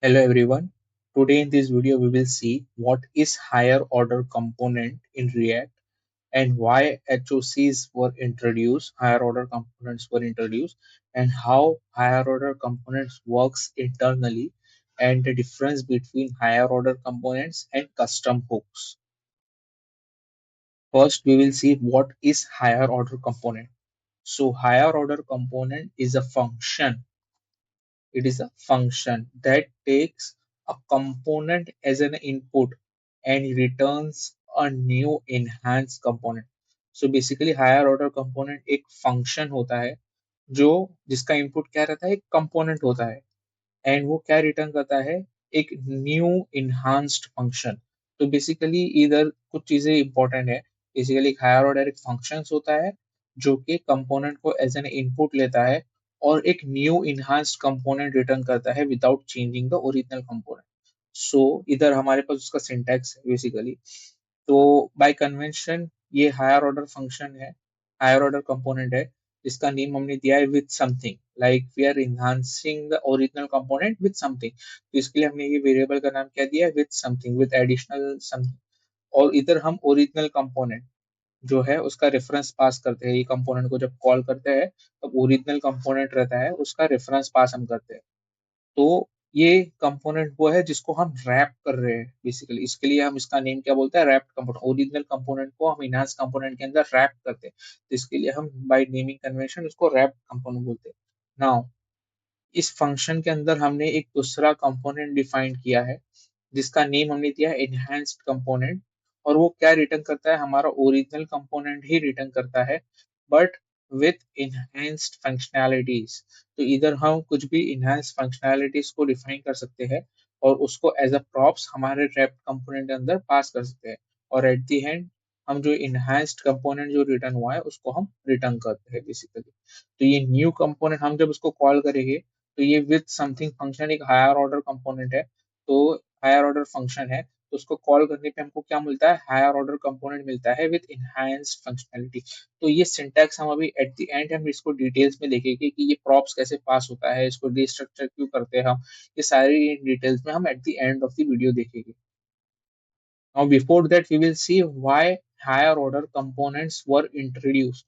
Hello everyone. Today in this video we will see what is higher order component in React and why HOCs were introduced, higher order components were introduced, and how higher order components works internally and the difference between higher order components and custom hooks. First we will see what is higher order component. So higher order component is a function. It is a function that takes a component as an input and returns a new enhanced component. So basically higher order component एक function होता है जो जिसका input क्या रहता है, एक component होता है एंड वो क्या रिटर्न करता है, एक न्यू इनहांस्ड फंक्शन. तो बेसिकली इधर कुछ चीजें इंपॉर्टेंट है. बेसिकली हायर ऑर्डर एक फंक्शंस होता है जो कि कंपोनेंट को एज एन इनपुट लेता है और एक न्यू इनहांस्ड कंपोनेंट रिटर्न करता है without changing the original component. So इधर हमारे पास उसका सिंटैक्स है बेसिकली. तो बाय कन्वेंशन ये हायर ऑर्डर फंक्शन है, हायर ऑर्डर कंपोनेंट है जिसका नेम हमने दिया है with something. Like we are enhancing the original component with something, तो इसके लिए हमने ये वेरिएबल का नाम क्या दिया है, with something, with additional something. और इधर हम ओरिजिनल कंपोनेंट जो है उसका रेफरेंस पास करते हैं. ये कंपोनेंट को जब कॉल करते हैं तब ओरिजिनल कंपोनेंट रहता है उसका रेफरेंस पास हम करते हैं. तो ये कंपोनेंट वो है जिसको हम रैप कर रहे हैं बेसिकली. इसके लिए हम इसका नेम क्या बोलते हैं, रैप कंपोनेंट. ओरिजिनल कंपोनेंट को हम इनहांस कंपोनेंट के अंदर रैप करते हैं, तो इसके लिए हम बाय नेमिंग कन्वेंशन उसको रैप कंपोनेंट बोलते हैं. नाउ इस फंक्शन के अंदर हमने एक दूसरा कंपोनेंट डिफाइन किया है जिसका नेम हमने दिया है एनहांस्ड कंपोनेंट. और वो क्या रिटर्न करता है, हमारा ओरिजिनल कंपोनेंट ही रिटर्न करता है बट विथ इनहेंस्ड फंक्शनैलिटीज. तो इधर हम कुछ भी इनहेंस्ड फंक्शनैलिटीज को डिफाइन कर सकते हैं और उसको एज अ प्रॉप्स हमारे रैप कंपोनेंट के अंदर पास कर सकते हैं. और एट द एंड हम जो इनहेंस्ड कंपोनेंट जो रिटर्न हुआ है उसको हम रिटर्न करते हैं बेसिकली. तो ये न्यू कंपोनेंट हम जब उसको कॉल करेंगे तो ये विथ समथिंग फंक्शन एक हायर ऑर्डर कंपोनेंट है. तो हायर ऑर्डर फंक्शन है तो उसको कॉल करने पे हमको क्या मिलता है, हायर ऑर्डर कंपोनेंट मिलता है विथ इनहांस्ड फंक्शनैलिटी. तो ये सिंटैक्स हम अभी एट द एंड हम इसको डिटेल्स में देखेंगे कि ये प्रॉप्स कैसे पास होता है, इसको डिस्ट्रक्चर क्यों करते हैं हम. ये सारी डिटेल्स में हम eight the end of the video देखेंगे. Now, before that, we will see why higher order components were introduced.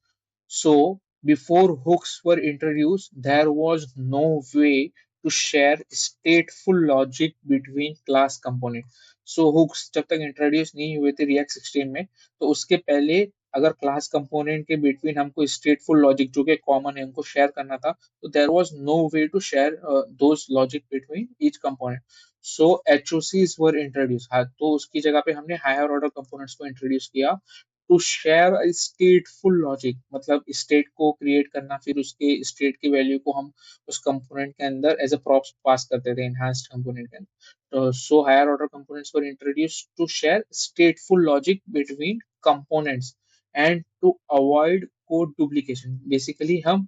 So, before hooks were introduced, there was no way to share stateful logic between class component. So, hooks जब तक introduce नहीं हुए थे React 16 में, तो उसके पहले अगर क्लास कंपोनेंट के बिटवीन हमको स्टेटफुल लॉजिक जो कि कॉमन है हमको शेयर करना था, तो there was no way to share those logic between each component. So HOCs were introduce. हाँ, तो उसकी जगह पे हमने हायर ऑर्डर कंपोनेंट्स को इंट्रोड्यूस किया टू शेयर स्टेटफुल लॉजिक. मतलब स्टेट को क्रिएट करना, फिर उसके स्टेट की वैल्यू को हम उस कंपोनेंट के अंदर एज अ प्रॉप्स पास करते थे एनहांस्ड कंपोनेंट के अंदर. So higher order components were introduce to share stateful logic between components and to avoid code duplication. Basically हम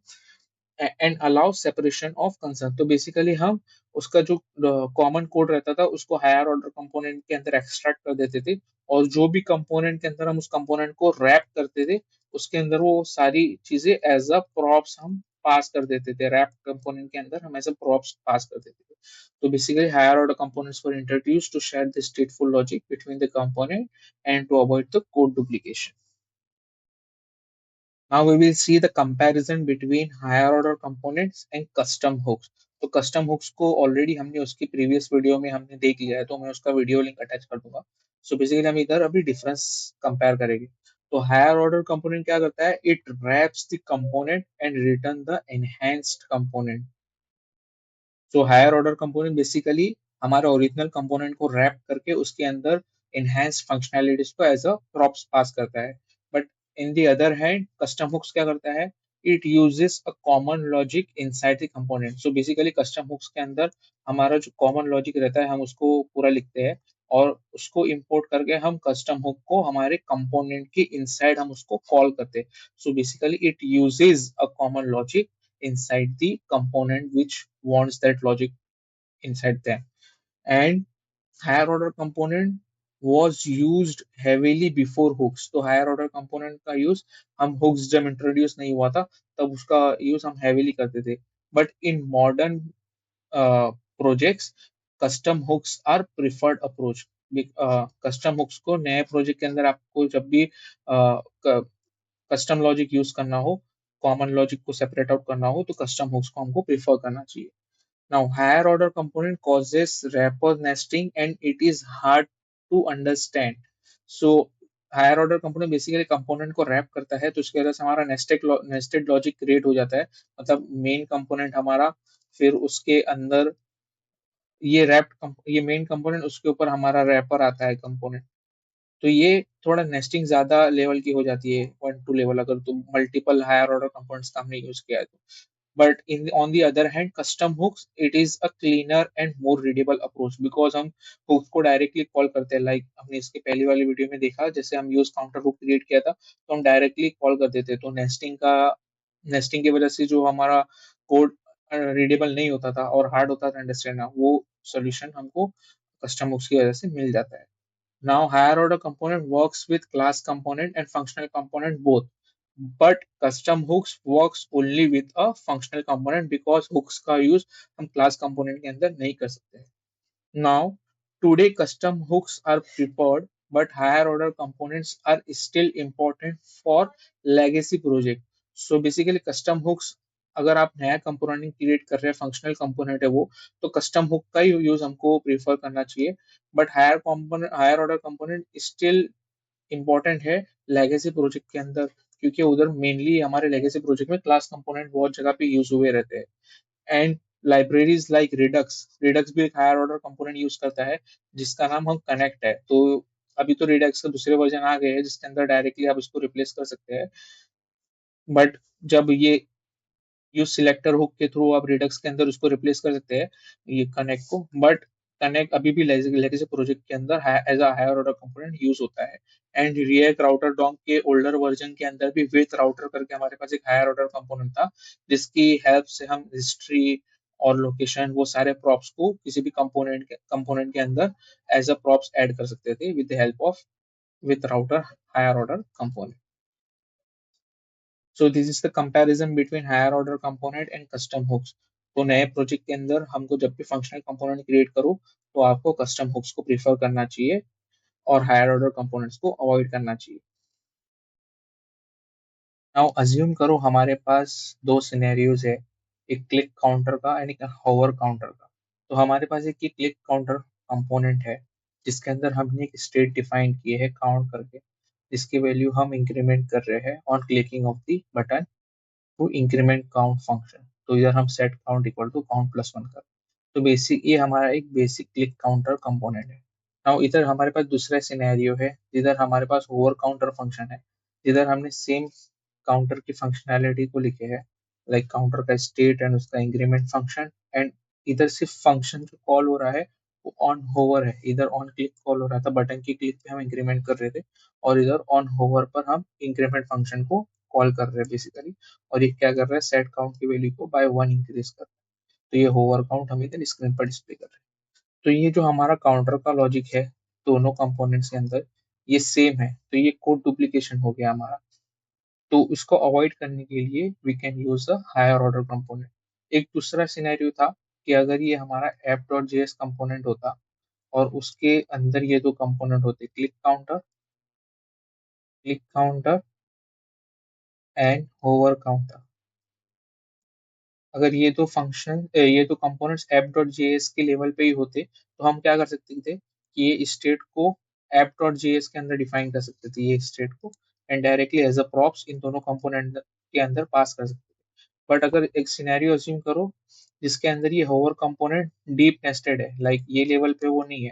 and allow separation of concern. तो बेसिकली हम उसका जो कॉमन कोड रहता था उसको हायर ऑर्डर कंपोनेंट के अंदर एक्सट्रैक्ट कर देते थे और जो भी कंपोनेंट के अंदर हम उस कंपोनेंट को रैप करते थे उसके अंदर वो सारी चीजें एज अ प्रॉप्स हम पास कर देते थे. रैप कंपोनेंट के अंदर हम एज अ प्रॉप्स पास कर देते थे. तो basically higher order components were introduce to share the stateful logic between the component and to avoid the code duplication. Now we will see the comparison between higher order components and custom hooks. तो custom hooks को already हमने उसकी previous video में हमने देख लिया है, तो मैं उसका वीडियो लिंक अटैच कर दूंगा. सो बेसिकली हम इधर अभी डिफरेंस कंपेयर करेंगे. तो हायर ऑर्डर कंपोनेंट क्या करता है, it wraps the component and return the enhanced component. So higher order component basically हमारे ओरिजिनल कंपोनेंट को रैप करके उसके अंदर इनहेंस फंक्शनैलिटीज को एज अ प्रॉप्स पास करता है. But in the other hand custom hooks क्या करता है, it uses a common logic inside the component. So basically custom hooks के अंदर हमारा जो कॉमन लॉजिक रहता है हम उसको पूरा लिखते हैं और उसको इंपोर्ट करके हम कस्टम हुक को हमारे कंपोनेंट के इनसाइड हम उसको कॉल करते हैं. So basically it uses a common logic inside the component which wants that logic inside them. And higher order component was used heavily before hooks. तो higher order component का use हम hooks जब introduce नहीं हुआ था तब उसका use हम heavily करते थे. But in modern projects custom hooks are preferred approach. Custom hooks को नए प्रोजेक्ट के अंदर आपको जब भी कस्टम लॉजिक यूज करना हो, कॉमन लॉजिक को सेपरेट आउट करना हो, तो कस्टम हुक्स को हमको प्रिफर करना चाहिए। Now, higher order component causes wrapper nesting and it is hard to understand. So, higher order component basically component को रैप करता है, तो उसकी वजह से हमारा नेस्टेड लॉजिक क्रिएट हो जाता है। मतलब मेन कंपोनेंट हमारा, फिर उसके अंदर ये मेन कंपोनेंट, उसके ऊपर हमारा रैपर आता है कंपोनेंट। तो ये थोड़ा नेस्टिंग ज्यादा लेवल की हो जाती है, 1 2 लेवल, अगर तुम मल्टीपल हायर ऑर्डर कंपोनेंट्स का हमने यूज किया है तो। But on the other hand, custom hooks, it is a cleaner and more readable approach because हम hooks को डायरेक्टली कॉल करते हैं। लाइक हमने इसके पहली वाली वीडियो में देखा, जैसे हम यूज काउंटर हुक क्रिएट किया था, तो हम डायरेक्टली कॉल कर देते, तो नेस्टिंग की वजह से जो हमारा कोड रीडेबल नहीं होता था और हार्ड होता था अंडरस्टैंड, वो सोल्यूशन हमको कस्टम हुक्स की वजह से मिल जाता है। Now, higher order component works with class component and functional component both, but custom hooks works only with a functional component because hooks का use हम class component के अंदर नहीं कर सकते। Now, today custom hooks are preferred, but higher order components are still important for legacy project. So basically custom hooks, अगर आप नया कंपोनेंट क्रिएट कर रहे हैं, फंक्शनल कंपोनेंट है वो, तो कस्टम हुक का ही यूज हमको प्रीफर करना चाहिए। But higher order component still important है लेगेसी प्रोजेक्ट के अंदर, क्योंकि उधर मेनली हमारे लेगेसी प्रोजेक्ट में क्लास कंपोनेंट बहुत जगह पे यूज हुए रहते हैं। And libraries like Redux Redux भी एक हायर ऑर्डर कंपोनेंट यूज करता है, जिसका नाम हम कनेक्ट है। तो अभी तो रिडक्स के दूसरे वर्जन आ गए हैं जिसके अंदर डायरेक्टली आप उसको रिप्लेस कर सकते हैं। बट जब ये यूज सिलेक्टर हुक के थ्रू आप रिडक्स के अंदर उसको रिप्लेस कर सकते हैं, ये कनेक्ट को। बट कनेक्ट अभी भी लेगेसी प्रोजेक्ट के अंदर as a higher order component use होता है। एंड रिएक्ट राउटर डॉम के ओल्डर वर्जन के अंदर भी विथ राउटर करके हमारे पास एक हायर ऑर्डर कंपोनेंट था, जिसकी हेल्प से हम हिस्ट्री और लोकेशन, वो सारे प्रॉप्स को किसी भी कंपोनेंट के अंदर एज अ प्रॉप्स ऐड कर सकते थे with the help of with router higher order component. So this is the comparison between higher order component and custom hooks. तो नए प्रोजेक्ट के अंदर हमको जब भी फंक्शनल कंपोनेंट क्रिएट करो, तो आपको कस्टम हुक्स को प्रीफर करना चाहिए और हायर ऑर्डर कंपोनेंट्स को अवॉइड करना चाहिए। नाउ अज्यूम करो हमारे पास दो सिनेरियोज है, एक क्लिक काउंटर का एंड एक होवर काउंटर का। तो हमारे पास एक क्लिक काउंटर कंपोनेंट है, जिसके अंदर हमने एक स्टेट डिफाइन किए है काउंट करके, जिसकी वैल्यू हम इंक्रीमेंट कर रहे हैं on clicking of the button to increment count function. तो इधर हम सेट काउंट इक्वल टू काउंट+1 कर, तो बेसिक ये हमारा एक बेसिक क्लिक काउंटर कंपोनेंट है। नाउ इधर हमारे पास दूसरा सिनेरियो है, जिधर हमारे पास ओवर काउंटर फंक्शन है, जिधर हमने सेम काउंटर की फंक्शनैलिटी को लिखे है, लाइक काउंटर का स्टेट एंड उसका इंक्रीमेंट फंक्शन। एंड इधर सिर्फ फंक्शन जो कॉल हो रहा है वो ऑन होवर है, इधर ऑन क्लिक कॉल हो रहा था, बटन की क्लिक पे हम इंक्रीमेंट कर रहे थे, और इधर ऑन होवर पर हम इंक्रीमेंट फंक्शन को कॉल कर रहे हैं बेसिकली। और ये क्या कर रहा है, सेट काउंट की वैल्यू को बाय 1 इंक्रीज कर रहा है। तो ये होवर काउंट हम इधर स्क्रीन पर डिस्प्ले कर रहे हैं। तो ये जो हमारा काउंटर का लॉजिक है दोनों कंपोनेंट्स के अंदर, ये सेम है, तो ये कोड डुप्लीकेशन हो गया हमारा। तो इसको अवॉइड करने के लिए we can use a higher order component. एक दूसरा सिनेरियो था कि अगर ये हमारा app.js कंपोनेंट होता और उसके अंदर ये दो कंपोनेंट होते, click counter and hover counter. अगर ये तो कंपोनेंट्स app.js के लेवल पे ही होते, तो हम क्या कर सकते थे कि ये स्टेट को app.js के अंदर डिफाइन कर सकते थे, ये स्टेट को, and directly as a props in दोनों कंपोनेंट के अंदर पास कर सकते थे। बट अगर एक सिनेरियो अज्यूम करो जिसके अंदर ये होवर कंपोनेंट डीप नेस्टेड है, लाइक ये लेवल पे वो नहीं है,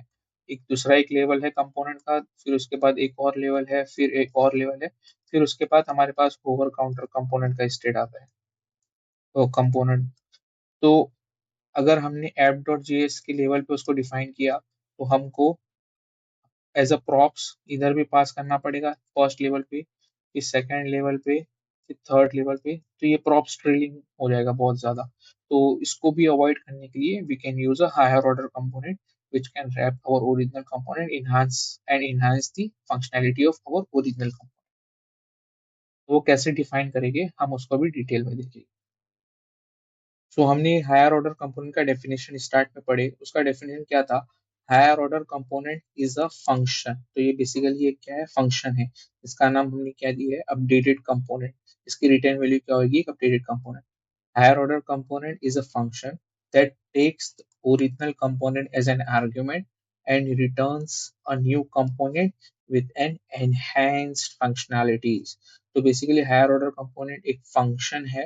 एक लेवल है कंपोनेंट का, फिर उसके बाद एक और लेवल है, फिर एक और लेवल है, फिर उसके बाद हमारे पास होवर काउंटर कंपोनेंट का स्टेट आता है, तो कंपोनेंट। तो अगर हमने app.js के लेवल पे उसको डिफाइन किया, तो हमको एज अ प्रॉप्स इधर भी पास करना पड़ेगा फर्स्ट लेवल पे, फिर सेकंड लेवल पे, फिर थर्ड लेवल पे। तो ये प्रॉप्स ट्रेलिंग हो जाएगा बहुत ज्यादा। तो इसको भी अवॉइड करने के लिए we can use a higher order component which can wrap our original component enhance the functionality of our original component। वो कैसे डिफाइन करेंगे हम उसको भी डिटेल में देखेंगे। सो हमने हायर ऑर्डर कंपोनेंट का डेफिनेशन स्टार्ट में पढ़े, उसका डेफिनेशन क्या था? Higher order component is a function. तो ये बेसिकली ये क्या है? फंक्शन है। इसका नाम हमने क्या दिया है? Updated component. इसकी रिटर्न वैल्यू क्या होगी? Updated component. Higher order component is a function that takes the original component as an argument and returns a new component with an enhanced functionalities. तो basically higher order component एक function है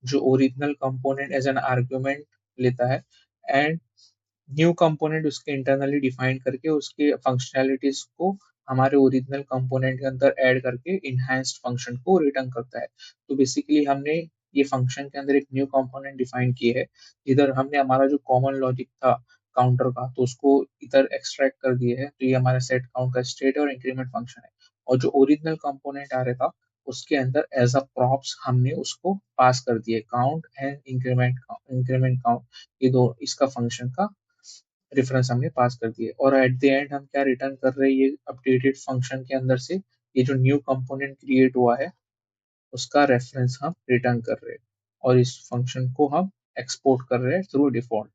जो original component as an argument लेता है and new component उसके internally define करके उसके functionalities को हमारे ओरिजिनल कंपोनेंट के अंदर ऐड करके इनहैंस्ड फंक्शन को रिटर्न करता है। तो बेसिकली हमने ये फंक्शन के अंदर एक न्यू कंपोनेंट डिफाइन किए है। इधर हमने हमारा जो कॉमन लॉजिक था काउंटर का, तो उसको इधर एक्सट्रैक्ट कर दिए है। तो ये हमारा सेट काउंट का स्टेट और इंक्रीमेंट फंक्शन है। और जो ओरिजिनल कंपोनेंट आ रहा था उसके अंदर एज अ प्रॉप्स हमने उसको पास कर दिए काउंट एंड इंक्रीमेंट काउंट। ये दो इसका फंक्शन का रेफरेंस हमने पास कर दिए और एट द एंड हम क्या रिटर्न कर रहे हैं? ये अपडेटेड फंक्शन के अंदर से ये जो न्यू कंपोनेंट क्रिएट हुआ है उसका रेफरेंस हम रिटर्न कर रहे हैं और इस फंक्शन को हम एक्सपोर्ट कर रहे हैं थ्रू डिफॉल्ट।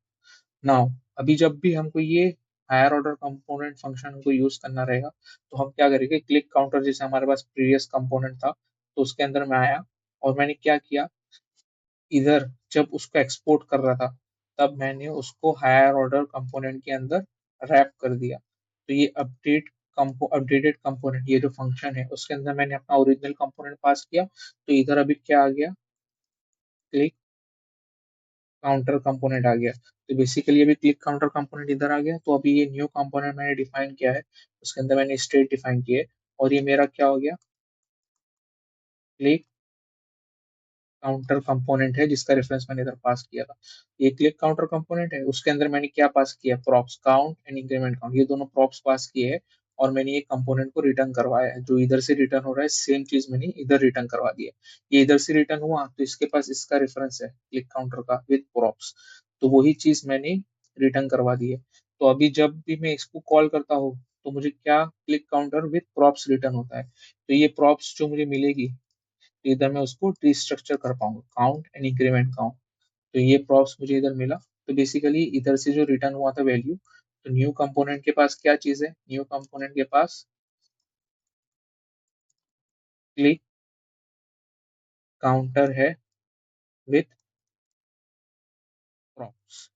नाउ अभी जब भी हमको ये हायर ऑर्डर कंपोनेंट फंक्शन को यूज करना रहेगा तो हम क्या करेंगे? क्लिक काउंटर जैसे हमारे पास प्रीवियस कंपोनेंट था तो उसके अंदर मैं आया और मैंने क्या किया? इधर जब उसको एक्सपोर्ट कर रहा था तब मैंने उसको हायर ऑर्डर कंपोनेंट के अंदर रैप कर दिया। तो ये अपडेटेड कंपोनेंट ये जो फंक्शन है उसके अंदर मैंने अपना ओरिजिनल कंपोनेंट पास किया। तो इधर अभी क्या आ गया? क्लिक काउंटर कंपोनेंट आ गया। तो बेसिकली अभी क्लिक काउंटर कंपोनेंट इधर आ गया। तो अभी ये न्यू कंपोनेंट मैंने डिफाइन किया है, उसके अंदर मैंने स्टेट डिफाइन किया है और ये मेरा क्या हो गया? क्लिक काउंटर कंपोनेंट है जिसका रेफरेंस मैंने इधर पास किया था। ये क्लिक काउंटर कंपोनेंट है, उसके अंदर मैंने क्या पास किया? Props count and increment count, ये दोनों प्रॉप्स पास किए हैं और मैंने ये कंपोनेंट को रिटर्न करवाया है। जो इधर से रिटर्न हो रहा है सेम चीज मैंने इधर रिटर्न करवा दिया। ये इधर से रिटर्न हुआ तो इसके पास इसका रेफरेंस है क्लिक काउंटर का विद प्रॉप्स, तो वही चीज मैंने रिटर्न करवा दी है। तो अभी जब भी मैं इसको कॉल करता हूँ तो मुझे क्या? Click counter with props return होता है। तो ये प्रॉप्स जो मुझे मिलेगी तो इधर मैं उसको रीस्ट्रक्चर कर पाऊंगा काउंट एंड इंक्रीमेंट काउंट। तो ये प्रॉप्स मुझे इधर मिला। तो बेसिकली इधर से जो रिटर्न हुआ था वैल्यू, तो न्यू कंपोनेंट के पास क्या चीज है? न्यू कंपोनेंट के पास क्लिक काउंटर है विथ प्रॉप्स।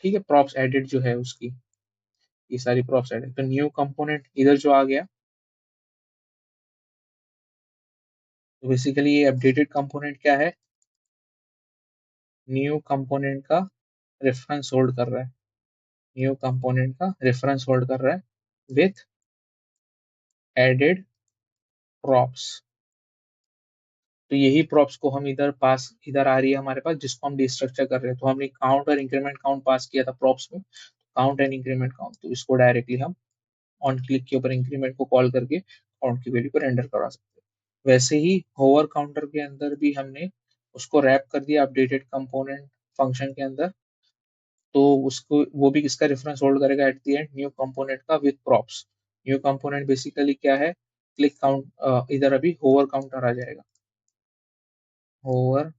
ठीक है, प्रॉप्स एडिट जो है उसकी, ये सारी प्रॉप्स एडिट। तो न्यू कंपोनेंट इधर जो आ गया तो बेसिकली ये अपडेटेड कंपोनेंट क्या है? न्यू कंपोनेंट का रेफरेंस होल्ड कर रहा है। न्यू कंपोनेंट का रेफरेंस होल्ड कर रहा है विथ एडेड प्रॉप्स। तो यही प्रॉप्स को हम इधर आ रही है हमारे पास जिसको हम डिस्ट्रक्चर कर रहे हैं। तो हमने काउंट और इंक्रीमेंट काउंट पास किया था प्रॉप्स में, काउंट एंड इंक्रीमेंट काउंट। तो इसको डायरेक्टली हम ऑन क्लिक के ऊपर इंक्रीमेंट को कॉल करके काउंट की वैल्यू को रेंडर करवा सकते हैं। वैसे ही होवर काउंटर के अंदर भी हमने उसको रैप कर दिया अपडेटेड कंपोनेंट फंक्शन के अंदर। तो उसको वो भी किसका रेफरेंस होल्ड करेगा at the end? New component का with props. New component basically क्या है? क्लिक काउंट, इधर अभी होवर काउंटर आ जाएगा। Hover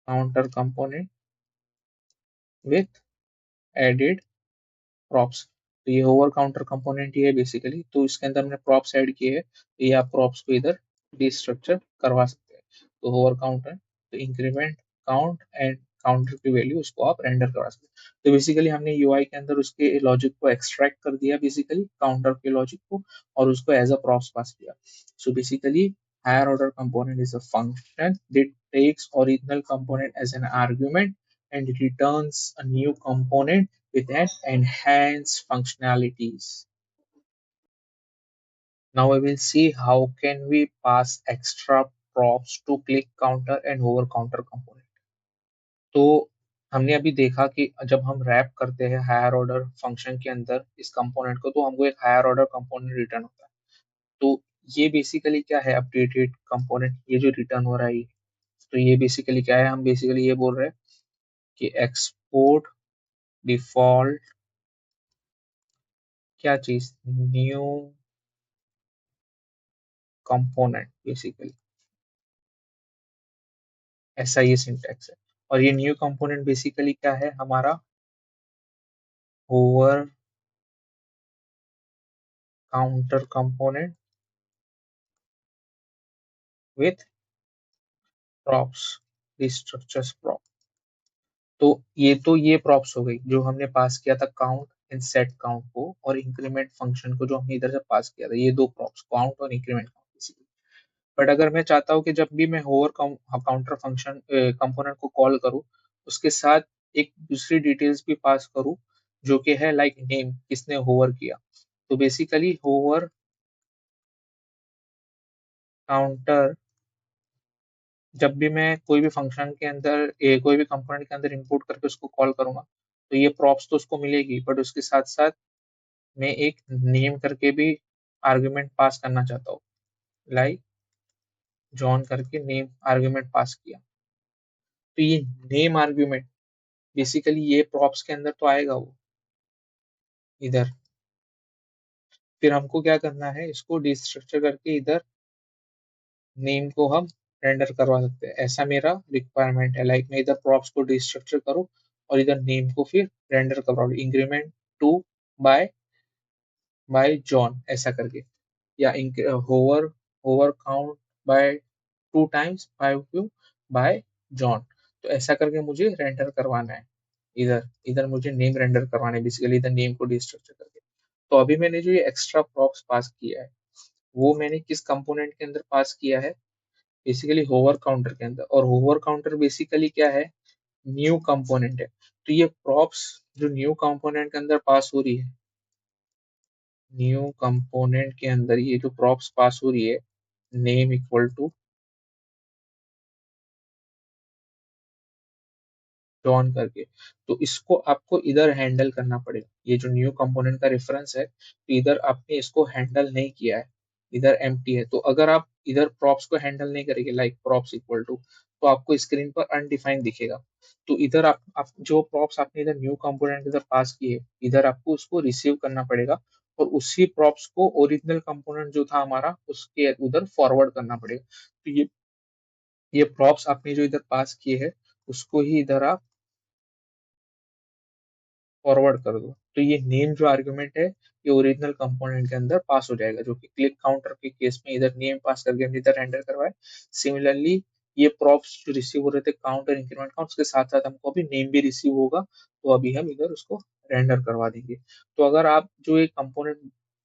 counter component with added props. तो ये ओवर काउंटर कंपोनेंट ही है बेसिकली। तो इसके अंदर हमने प्रॉप्स ऐड किए हैं तो ये आप प्रॉप्स को इधर डिस्ट्रक्चर करवा सकते हैं। तो ओवर काउंटर, तो इंक्रीमेंट काउंट एंड काउंटर की वैल्यू उसको आप रेंडर करवा सकते हैं। तो बेसिकली हमने यूआई के अंदर उसके लॉजिक को एक्सट्रैक्ट कर दिया बेसिकली काउंटर के लॉजिक को और उसको एज अ प्रॉप्स पास किया। So basically higher order component is a function that takes original component as an argument and returns a new component with an enhanced functionalities. Now we will see how can we pass extra props to click counter and hover counter component. तो हमने अभी देखा कि जब हम rap करते हैं higher order function के अंदर इस कंपोनेंट को तो हमको एक हायर ऑर्डर कंपोनेंट रिटर्न होता है। तो ये बेसिकली क्या है? अपडेटेड कंपोनेंट ये जो रिटर्न हो रहा है तो ये बेसिकली क्या है? हम बेसिकली ये बोल रहे हैं कि एक्सपोर्ट डिफॉल्ट क्या चीज? न्यू कंपोनेंट बेसिकली ऐसा ये सिंटैक्स है। और ये न्यू कंपोनेंट बेसिकली क्या है हमारा, hover counter component with props, structures prop. तो ये प्रॉप्स हो गई जो हमने पास किया था, काउंट एंड सेट काउंट को, और इंक्रीमेंट फंक्शन को जो हमने इधर से पास किया था, ये दो प्रॉप्स, काउंट और इंक्रीमेंट काउंट। बट अगर मैं चाहता हूँ कि जब भी मैं होवर काउंटर फंक्शन कंपोनेंट को कॉल करूँ, उसके साथ एक दूसरी डिटेल्स भी पास करूँ, जो कि है लाइक नेम, किसने होवर किया। तो बेसिकली होवर काउंटर, जब भी मैं कोई भी फंक्शन के अंदर कोई भी कंपोनेंट के अंदर इंपोर्ट करके उसको कॉल करूंगा, तो ये प्रॉप्स तो उसको मिलेगी, बट उसके साथ साथ मैं एक नेम करके भी आर्गुमेंट पास करना चाहता हूँ, लाइक जॉन करके नेम आर्गुमेंट पास किया। तो ये नेम आर्गुमेंट बेसिकली ये प्रॉप्स के अंदर तो आएगा वो इधर। फिर हमको क्या करना है, इसको डिस्ट्रक्चर करके इधर नेम को हम रेंडर करवा सकते हैं। ऐसा मेरा रिक्वायरमेंट है, लाइक मैं इधर प्रॉप्स को डिस्ट्रक्चर करूँ और इधर नेम को फिर रेंडर करवा लूँ, increment to by by John ऐसा करके, या hover hover count by 2 times by John. तो ऐसा करके मुझे रेंडर करवाना है इधर। इधर मुझे नेम रेंडर करवाना है बेसिकली, इधर नेम को डिस्ट्रक्चर करके। तो अभी मैंने जो ये एक्स्ट्रा प्रॉप्स पास किया है, वो मैंने किस कंपोनेंट के अंदर पास किया है, बेसिकली होवर काउंटर के अंदर। और होवर काउंटर बेसिकली क्या है, न्यू कंपोनेंट है। तो ये प्रॉप्स जो न्यू कंपोनेंट के अंदर पास हो रही है, न्यू कंपोनेंट के अंदर ये जो प्रॉप्स पास हो रही है, नेम इक्वल टू जॉन करके, तो इसको आपको इधर हैंडल करना पड़ेगा। ये जो न्यू कंपोनेंट का रेफरेंस है, तो इधर आपने इसको हैंडल नहीं किया है, इधर एम्प्टी है। तो अगर आप इधर प्रॉप्स को हैंडल नहीं करेंगे, लाइक प्रॉप्स इक्वल टू, तो आपको स्क्रीन पर अनडिफाइंड दिखेगा। तो इधर आप जो प्रॉप्स आपने इधर न्यू कंपोनेंट इधर पास किए, इधर आपको उसको रिसीव करना पड़ेगा, और उसी प्रॉप्स को ओरिजिनल कंपोनेंट जो था हमारा उसके उधर फॉरवर्ड करना पड़ेगा। तो ये प्रॉप्स आपने जो इधर पास किए हैं, उसको ही इधर आप फॉरवर्ड कर दो। तो ये नेम जो आर्गुमेंट है, ये ओरिजिनल कंपोनेंट के अंदर पास हो जाएगा, जो कि क्लिक काउंटर के केस में इधर नेम पास करके हमने इधर रेंडर करवाए। सिमिलरली ये प्रॉप्स जो रिसीव हो रहे थे, काउंट और इंक्रीमेंट काउंट, उसके साथ साथ हमको अभी नेम भी रिसीव होगा, तो अभी हम इधर उसको रेंडर करवा देंगे। तो अगर आप जो ये कंपोनेंट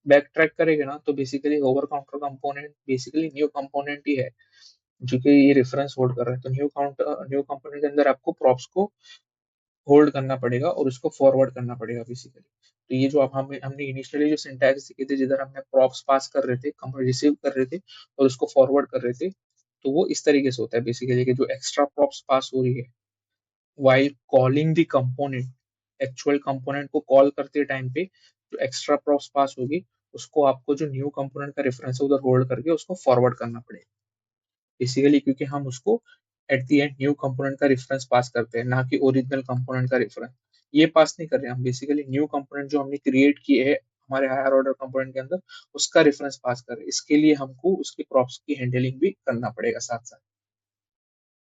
बैक ट्रैक करेंगे ना, तो basically over counter component basically new component ही है, जो कि ये रेफरेंस होल्ड कर रहा है। तो न्यू कंपोनेंट के अंदर आपको प्रॉप्स को होल्ड करना पड़ेगा और उसको फॉरवर्ड करना पड़ेगा बेसिकली। तो ये जो अब हमने इनिशियली जो सिंटैक्स सीखे थे, जिधर हमने प्रॉप्स पास कर रहे थे, रिसीव कर रहे थे और उसको फॉरवर्ड कर रहे थे, तो वो इस तरीके से होता है बेसिकली, कि जो एक्स्ट्रा प्रॉप्स पास हो रही है while calling the component, actual component को कॉल करते टाइम पे जो एक्स्ट्रा प्रॉप्स पास होगी, उसको आपको जो न्यू कंपोनेंट का रेफरेंस है उधर होल्ड करके उसको फॉरवर्ड करना पड़ेगा बेसिकली, क्योंकि हम उसको eight the end new component का रेफरेंस पास करते हैं, ना कि ओरिजिनल कंपोनेंट का रेफरेंस। ये पास नहीं कर रहे हम, बेसिकली न्यू कंपोनेंट जो हमने क्रिएट किए है हमारे हायर ऑर्डर कंपोनेंट के अंदर, उसका रेफरेंस पास कर रहे हैं। इसके लिए हमको उसके प्रॉप्स की हैंडलिंग भी करना पड़ेगा साथ साथ।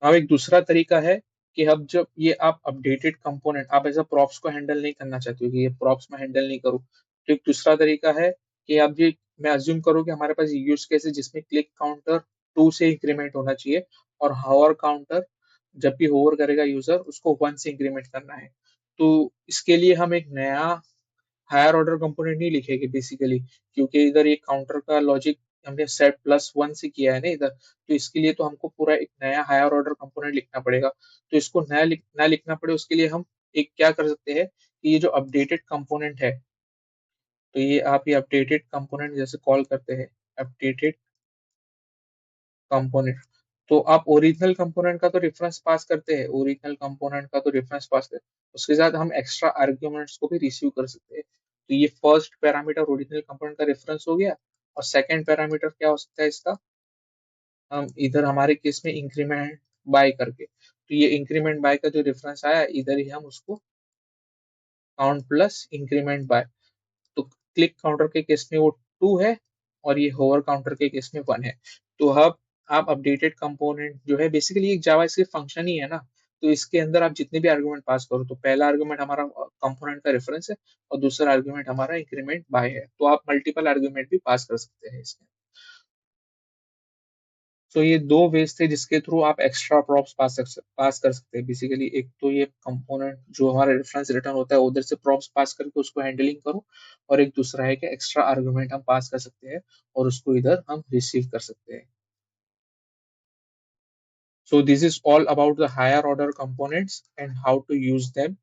अब एक दूसरा तरीका है कि अब जब ये आप अपडेटेड कंपोनेंट, आप ऐसा प्रॉप्स को हैंडल नहीं करना चाहते हो कि ये प्रॉप्स में हैंडल नहीं करूँ, तो एक दूसरा तरीका है कि आप ये, मैं अज्यूम करूँ कि हमारे पास यूज केस है जिसमें क्लिक काउंटर 2 से इंक्रीमेंट होना चाहिए, और हावर काउंटर जब भी होवर करेगा यूजर उसको 1 से इंक्रीमेंट करना है। तो इसके लिए हम एक नया हायर ऑर्डर कंपोनेंट नहीं लिखेंगे बेसिकली, क्योंकि इधर ये काउंटर का लॉजिक हमने सेट +1 से किया है ना इधर। तो इसके लिए तो हमको पूरा एक नया हायर ऑर्डर कंपोनेंट लिखना पड़ेगा। तो इसको नया लिखना पड़े, उसके लिए हम एक क्या कर सकते हैं कि ये जो अपडेटेड कंपोनेंट है, तो ये आप ये अपडेटेड कंपोनेंट जैसे कॉल करते हैं, अपडेटेड कंपोनेंट, तो आप ओरिजिनल कंपोनेंट का तो रेफरेंस पास करते हैं, ओरिजिनल कंपोनेंट का तो रेफरेंस पास करते हैं, उसके साथ हम एक्स्ट्रा आर्ग्यूमेंट्स को भी रिसीव कर सकते हैं। तो ये फर्स्ट पैरामीटर ओरिजिनल कंपोनेंट का रेफरेंस हो गया, और सेकंड पैरामीटर क्या हो सकता है इसका, हम इधर हमारे केस में इंक्रीमेंट बाय करके, तो ये इंक्रीमेंट बाय का जो रेफरेंस आया, इधर ही हम उसको काउंट प्लस इंक्रीमेंट बाय, तो क्लिक काउंटर के केस में वो 2 है, और ये होवर काउंटर के केस में 1 है। तो अब आप अपडेटेड कंपोनेंट जो है बेसिकली एक जावास्क्रिप्ट फंक्शन ही है ना, तो इसके अंदर आप जितने भी आर्गुमेंट पास करो, तो पहला आर्गुमेंट हमारा कंपोनेंट का रेफरेंस है और दूसरा आर्गुमेंट हमारा इंक्रीमेंट बाय है, तो आप मल्टीपल आर्गुमेंट भी पास कर सकते हैं इसमें। तो ये दो वेज थे जिसके थ्रू आप एक्स्ट्रा प्रॉप्स पास कर सकते हैं बेसिकली। एक तो ये कंपोनेंट जो हमारा रेफरेंस रिटर्न होता है उधर से प्रॉप्स पास करके उसको हैंडलिंग करो, और एक दूसरा है कि एक्स्ट्रा आर्गुमेंट हम पास कर सकते हैं और उसको इधर हम रिसीव कर सकते हैं। So this is all about the higher order components and how to use them.